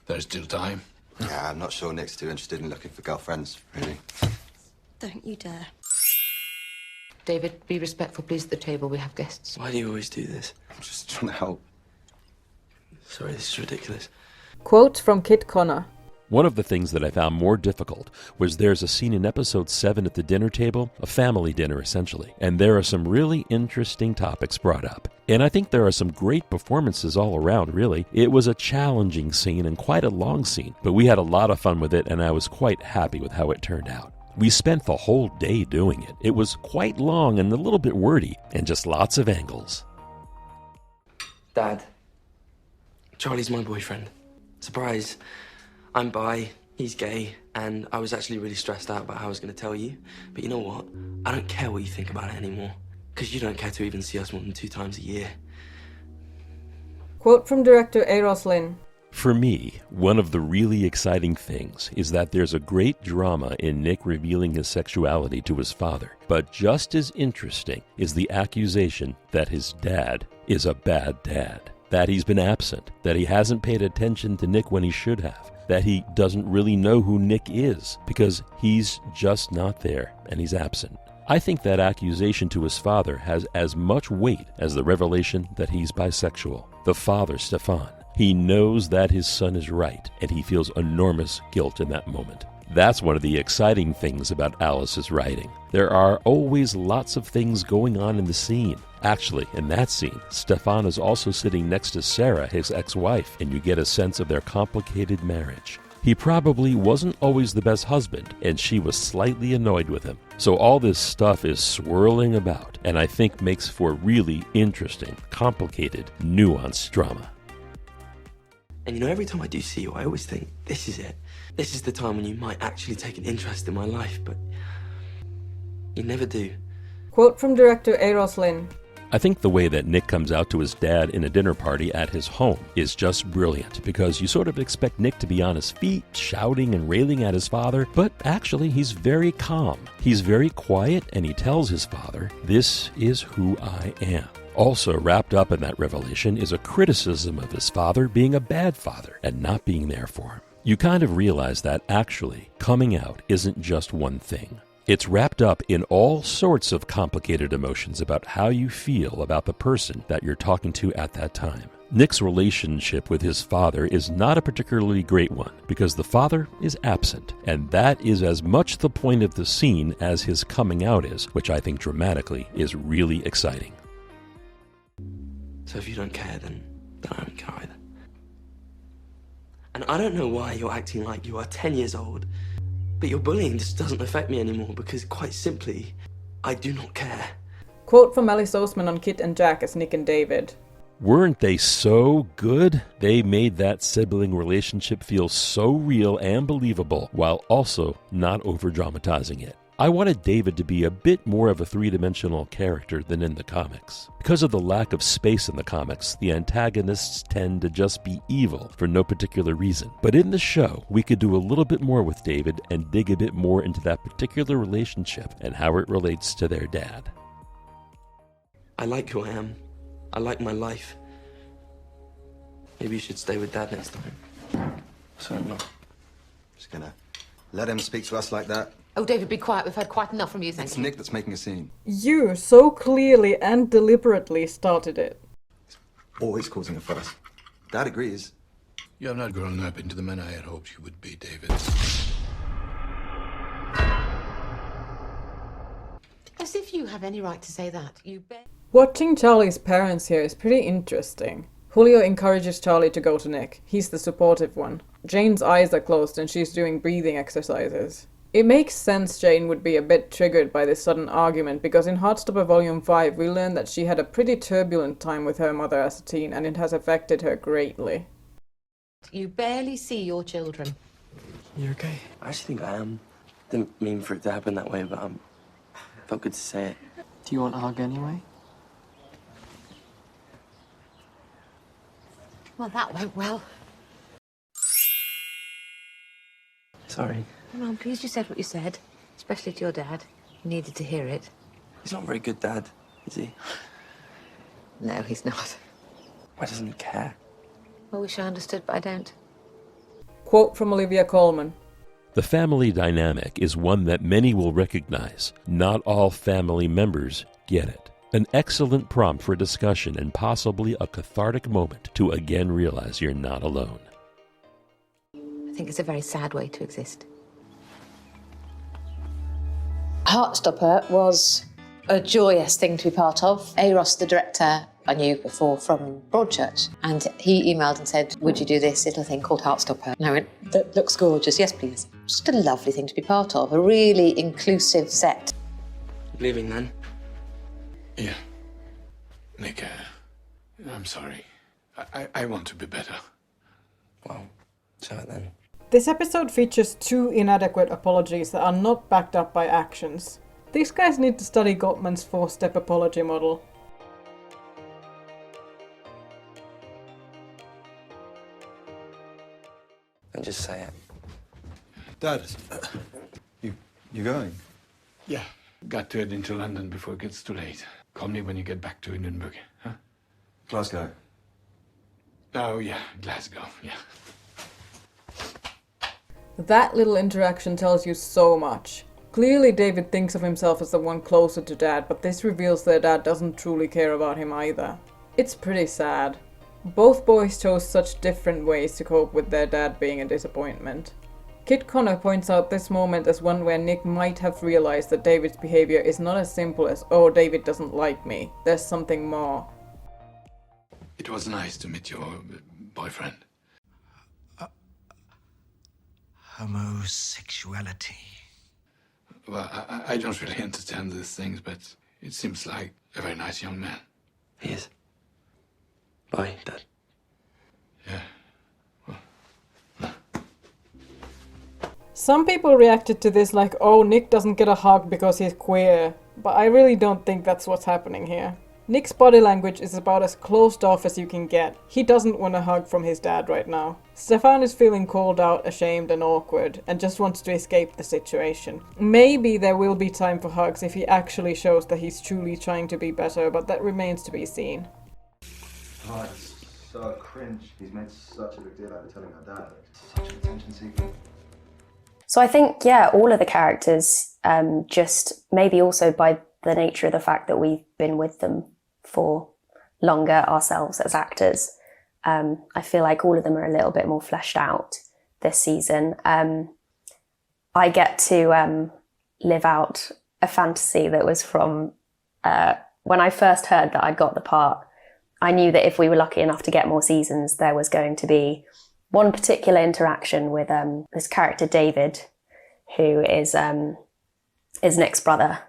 there's still time. Yeah, I'm not sure Nick's too interested in looking for girlfriends, really. Don't you dare. David, be respectful, please, at the table. We have guests. Why do you always do this? I'm just trying to help. Sorry, this is ridiculous. Quote from Kit Connor. One of the things that I found more difficult was there's a scene in episode 7 at the dinner table, a family dinner essentially, and there are some really interesting topics brought up. And I think there are some great performances all around, really. It was a challenging scene and quite a long scene, but we had a lot of fun with it and I was quite happy with how it turned out. We spent the whole day doing it. It was quite long and a little bit wordy, and just lots of angles. Dad, Charlie's my boyfriend. Surprise. I'm bi, he's gay, and I was actually really stressed out about how I was going to tell you. But you know what? I don't care what you think about it anymore. Because you don't care to even see us more than 2 times a year. Quote from director Eros Lin. For me, one of the really exciting things is that there's a great drama in Nick revealing his sexuality to his father. But just as interesting is the accusation that his dad is a bad dad, that he's been absent, that he hasn't paid attention to Nick when he should have, that he doesn't really know who Nick is because he's just not there and he's absent. I think that accusation to his father has as much weight as the revelation that he's bisexual. The father, Stefan, he knows that his son is right, and he feels enormous guilt in that moment. That's one of the exciting things about Alice's writing. There are always lots of things going on in the scene. Actually, in that scene, Stefan is also sitting next to Sarah, his ex-wife, and you get a sense of their complicated marriage. He probably wasn't always the best husband, and she was slightly annoyed with him. So all this stuff is swirling about, and I think makes for really interesting, complicated, nuanced drama. And you know, every time I do see you, I always think, this is it. This is the time when you might actually take an interest in my life, but you never do. Quote from director Eros Lin. I think the way that Nick comes out to his dad in a dinner party at his home is just brilliant, because you sort of expect Nick to be on his feet, shouting and railing at his father, but actually he's very calm. He's very quiet, and he tells his father, "This is who I am." Also wrapped up in that revelation is a criticism of his father being a bad father and not being there for him. You kind of realize that actually coming out isn't just one thing. It's wrapped up in all sorts of complicated emotions about how you feel about the person that you're talking to at that time. Nick's relationship with his father is not a particularly great one because the father is absent, and that is as much the point of the scene as his coming out is, which I think dramatically is really exciting. So if you don't care, then I don't care either. And I don't know why you're acting like you are 10 years old, but your bullying just doesn't affect me anymore because, quite simply, I do not care. Quote from Alice Oseman on Kit and Jack as Nick and David. Weren't they so good? They made that sibling relationship feel so real and believable while also not over-dramatizing it. I wanted David to be a bit more of a three-dimensional character than in the comics. Because of the lack of space in the comics, the antagonists tend to just be evil for no particular reason. But in the show, we could do a little bit more with David and dig a bit more into that particular relationship and how it relates to their dad. I like who I am. I like my life. Maybe you should stay with Dad next time. So I'm not just gonna let him speak to us like that. Oh, David, be quiet. We've had quite enough from you, thank It's you. Nick that's making a scene. You so clearly and deliberately started it. Always causing a fuss. Dad agrees. You have not grown up into the man I had hoped you would be, David. As if you have any right to say that. You bet. Watching Charlie's parents here is pretty interesting. Julio encourages Charlie to go to Nick. He's the supportive one. Jane's eyes are closed and she's doing breathing exercises. It makes sense Jane would be a bit triggered by this sudden argument, because in Heartstopper Volume 5 we learn that she had a pretty turbulent time with her mother as a teen, and it has affected her greatly. You barely see your children. You okay? I actually think I am. Didn't mean for it to happen that way, but felt good to say it. Do you want a hug anyway? Well, that went well. Sorry. Well, I'm pleased you said what you said, especially to your dad. He needed to hear it. He's not a very good dad, is he? No, he's not. Why doesn't he care? I wish I understood, but I don't. Quote from Olivia Colman. The family dynamic is one that many will recognize. Not all family members get it. An excellent prompt for discussion and possibly a cathartic moment to again realize you're not alone. I think it's a very sad way to exist. Heartstopper was a joyous thing to be part of. Ross, the director, I knew before from Broadchurch, and he emailed and said, would you do this little thing called Heartstopper? And I went, that looks gorgeous, yes please. Just a lovely thing to be part of, a really inclusive set. Leaving then? Yeah. Nick, I'm sorry. I want to be better. Well, so then. This episode features 2 inadequate apologies that are not backed up by actions. These guys need to study Gottman's 4-step apology model. And just say it. Dad, you going? Yeah. Got to head into London before it gets too late. Call me when you get back to Nürnberg, huh? Glasgow. Oh, yeah, Glasgow, yeah. That little interaction tells you so much. Clearly David thinks of himself as the one closer to Dad, but this reveals their dad doesn't truly care about him either. It's pretty sad. Both boys chose such different ways to cope with their dad being a disappointment. Kit Connor points out this moment as one where Nick might have realized that David's behavior is not as simple as, oh, David doesn't like me. There's something more. It was nice to meet your boyfriend. Homosexuality. Well, I don't really understand these things, but it seems like a very nice young man. He is. Bye, Dad. Yeah. Some people reacted to this like, oh, Nick doesn't get a hug because he's queer, but I really don't think that's what's happening here. Nick's body language is about as closed off as you can get. He doesn't want a hug from his dad right now. Stefan is feeling called out, ashamed and awkward, and just wants to escape the situation. Maybe there will be time for hugs if he actually shows that he's truly trying to be better, but that remains to be seen. Oh, it's so cringe. He's made such a big deal out of telling her dad. Such an attention seeker. So I think, yeah, all of the characters, just maybe also by the nature of the fact that we've been with them for longer ourselves as actors, I feel like all of them are a little bit more fleshed out this season. I get to live out a fantasy that was from when I first heard that I'd got the part. I knew that if we were lucky enough to get more seasons, there was going to be one particular interaction with this character David, who is Nick's brother,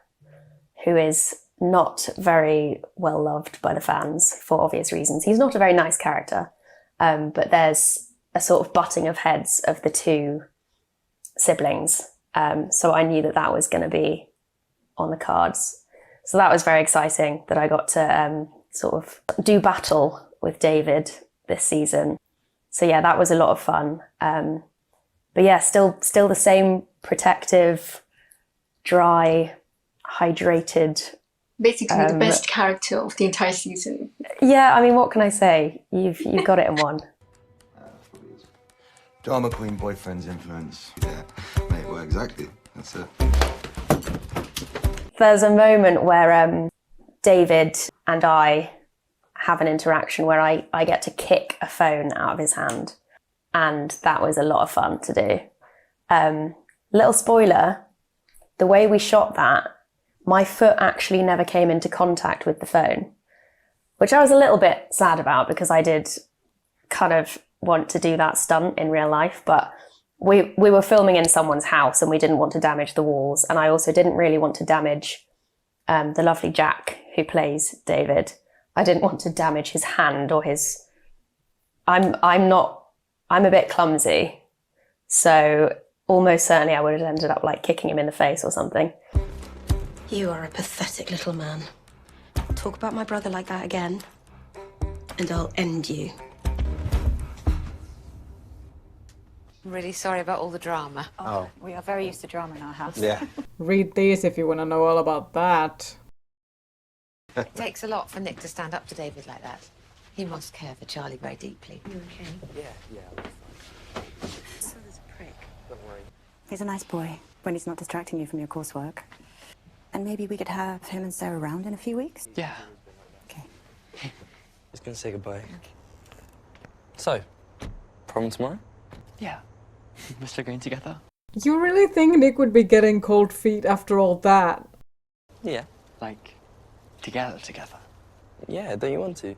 who is not very well loved by the fans for obvious reasons. He's not a very nice character, but there's a sort of butting of heads of the 2 siblings. So I knew that that was going to be on the cards. So that was very exciting that I got to sort of do battle with David this season. So yeah, that was a lot of fun. But yeah, still the same protective, dry, hydrated. Basically the best character of the entire season. Yeah, I mean, what can I say? You've got it in one. Drama queen boyfriend's influence. Yeah, mate, well, exactly. That's it. There's a moment where David and I have an interaction where I get to kick a phone out of his hand. And that was a lot of fun to do. Little spoiler, the way we shot that, my foot actually never came into contact with the phone, which I was a little bit sad about because I did kind of want to do that stunt in real life, but we were filming in someone's house and we didn't want to damage the walls, and I also didn't really want to damage the lovely Jack who plays David. I didn't want to damage his hand or his... I'm a bit clumsy, so almost certainly I would have ended up like kicking him in the face or something. You are a pathetic little man. Talk about my brother like that again, and I'll end you. Really sorry about all the drama. Oh. We are very used to drama in our house. Yeah. Read these if you want to know all about that. It takes a lot for Nick to stand up to David like that. He must care for Charlie very deeply. You okay? Yeah. So there's a prick. Don't worry. He's a nice boy when he's not distracting you from your coursework. And maybe we could have him and Sarah around in a few weeks? Yeah. Okay. Just gonna say goodbye. Okay. So, prom tomorrow? Yeah. We're still going together? You really think Nick would be getting cold feet after all that? Yeah. Like, together? Yeah, don't you want to?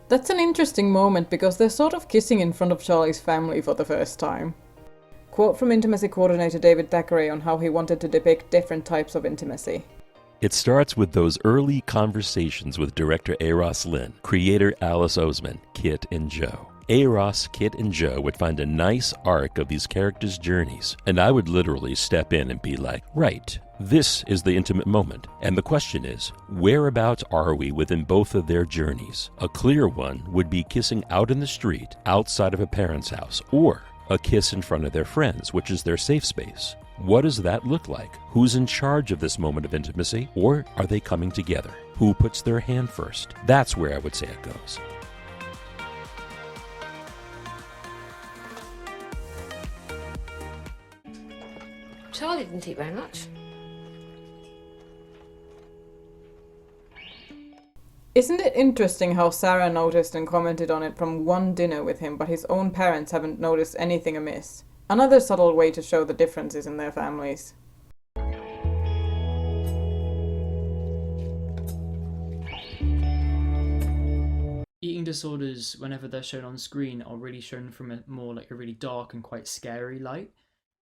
That's an interesting moment because they're sort of kissing in front of Charlie's family for the first time. Quote from intimacy coordinator David Thackeray on how he wanted to depict different types of intimacy. It starts with those early conversations with director Eros Lynn, creator Alice Oseman, Kit and Joe. Eros, Kit, and Joe would find a nice arc of these characters' journeys, and I would literally step in and be like, right, this is the intimate moment. And the question is, whereabouts are we within both of their journeys? A clear one would be kissing out in the street, outside of a parent's house, or a kiss in front of their friends, which is their safe space. What does that look like? Who's in charge of this moment of intimacy? Or are they coming together? Who puts their hand first? That's where I would say it goes. Charlie didn't eat very much. Isn't it interesting how Sarah noticed and commented on it from one dinner with him, but his own parents haven't noticed anything amiss? Another subtle way to show the differences in their families. Eating disorders, whenever they're shown on screen, are really shown from a more like a really dark and quite scary light.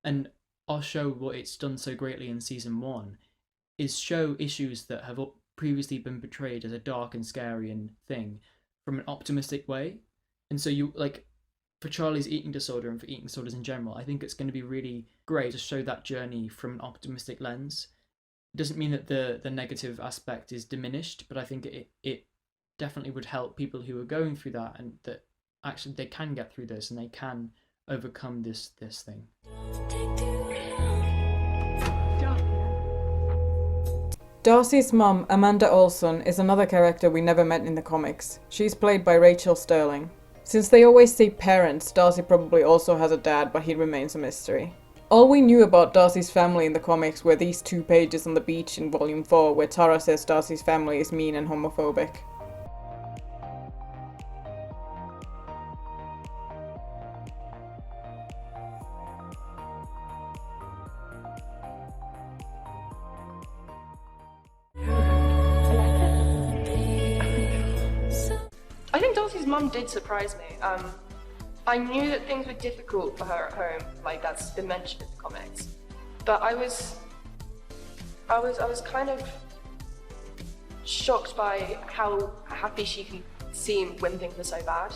And our show, what it's done so greatly in season 1, is show issues that have previously been portrayed as a dark and scary and thing from an optimistic way. And so you like, for Charlie's eating disorder and for eating disorders in general, I think it's going to be really great to show that journey from an optimistic lens. It doesn't mean that the negative aspect is diminished, but I think it definitely would help people who are going through that, and that actually they can get through this and they can overcome this thing. Darcy's mum, Amanda Olson, is another character we never met in the comics. She's played by Rachel Sterling. Since they always say parents, Darcy probably also has a dad, but he remains a mystery. All we knew about Darcy's family in the comics were these 2 pages on the beach in Volume 4 where Tara says Darcy's family is mean and homophobic. I think Darcy's mum did surprise me. I knew that things were difficult for her at home, like that's been mentioned in the comics. But I was kind of shocked by how happy she can seem when things are so bad.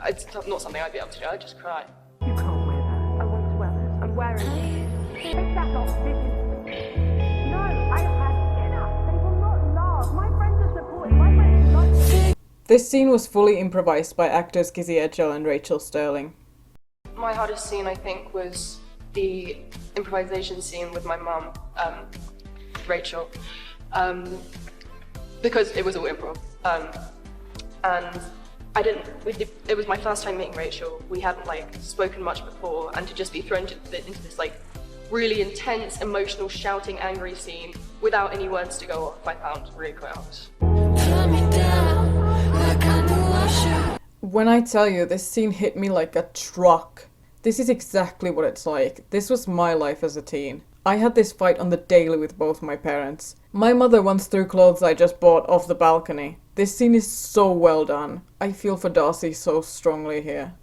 It's not something I'd be able to do. I'd just cry. You can't wear that. I want to wear this. I'm wearing it. Take that off. No, I have had enough. They will not laugh. My friends are supporting. My friends like it. This scene was fully improvised by actors Kizzy Edgell and Rachel Sterling. My hardest scene, I think, was the improvisation scene with my mum, Rachel, because it was all improv. And it was my first time meeting Rachel. We hadn't spoken much before, and to just be thrown into this really intense, emotional, shouting, angry scene without any words to go off, I found really quite hard. When I tell you, this scene hit me like a truck. This is exactly what it's like. This was my life as a teen. I had this fight on the daily with both my parents. My mother once threw clothes I just bought off the balcony. This scene is so well done. I feel for Darcy so strongly here.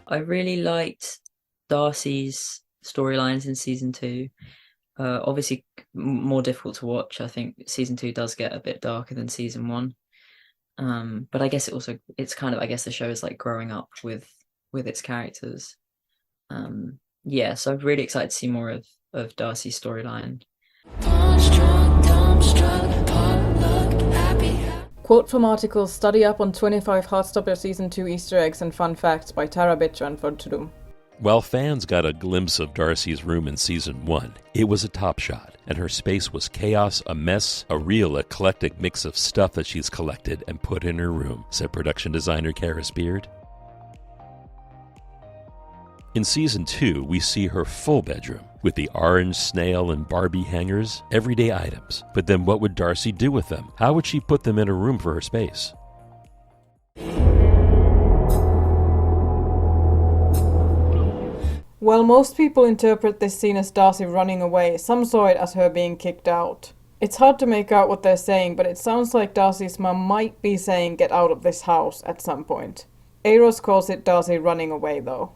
I really liked Darcy's storylines in season 2. Obviously more difficult to watch. I think season 2 does get a bit darker than season 1. But I guess it's kind of, I guess the show is like growing up with its characters. Yeah, so I'm really excited to see more of Darcy's storyline. Quote from article Study Up on 25 Heartstopper Season 2 Easter Eggs and Fun Facts by Tara Bitcher and Fodtudum. While fans got a glimpse of Darcy's room in Season 1, it was a top shot, and her space was chaos, a mess, a real eclectic mix of stuff that she's collected and put in her room, said production designer Karis Beard. In Season 2, we see her full bedroom, with the orange snail and Barbie hangers, everyday items. But then what would Darcy do with them? How would she put them in her room for her space? While most people interpret this scene as Darcy running away, some saw it as her being kicked out. It's hard to make out what they're saying, but it sounds like Darcy's mum might be saying get out of this house at some point. Eros calls it Darcy running away though.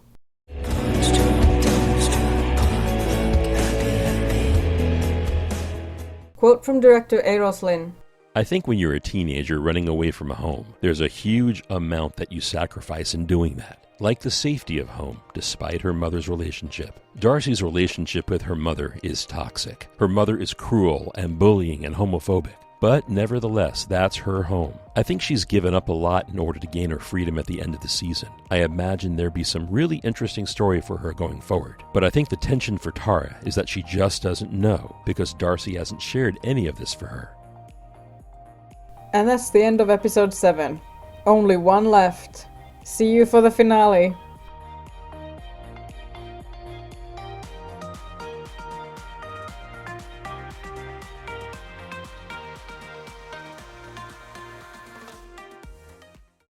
Quote from director Eros Lynn. I think when you're a teenager running away from home, there's a huge amount that you sacrifice in doing that. Like the safety of home, despite her mother's relationship. Darcy's relationship with her mother is toxic. Her mother is cruel and bullying and homophobic. But nevertheless, that's her home. I think she's given up a lot in order to gain her freedom at the end of the season. I imagine there'd be some really interesting story for her going forward. But I think the tension for Tara is that she just doesn't know, because Darcy hasn't shared any of this for her. And that's the end of episode 7. Only one left. See you for the finale.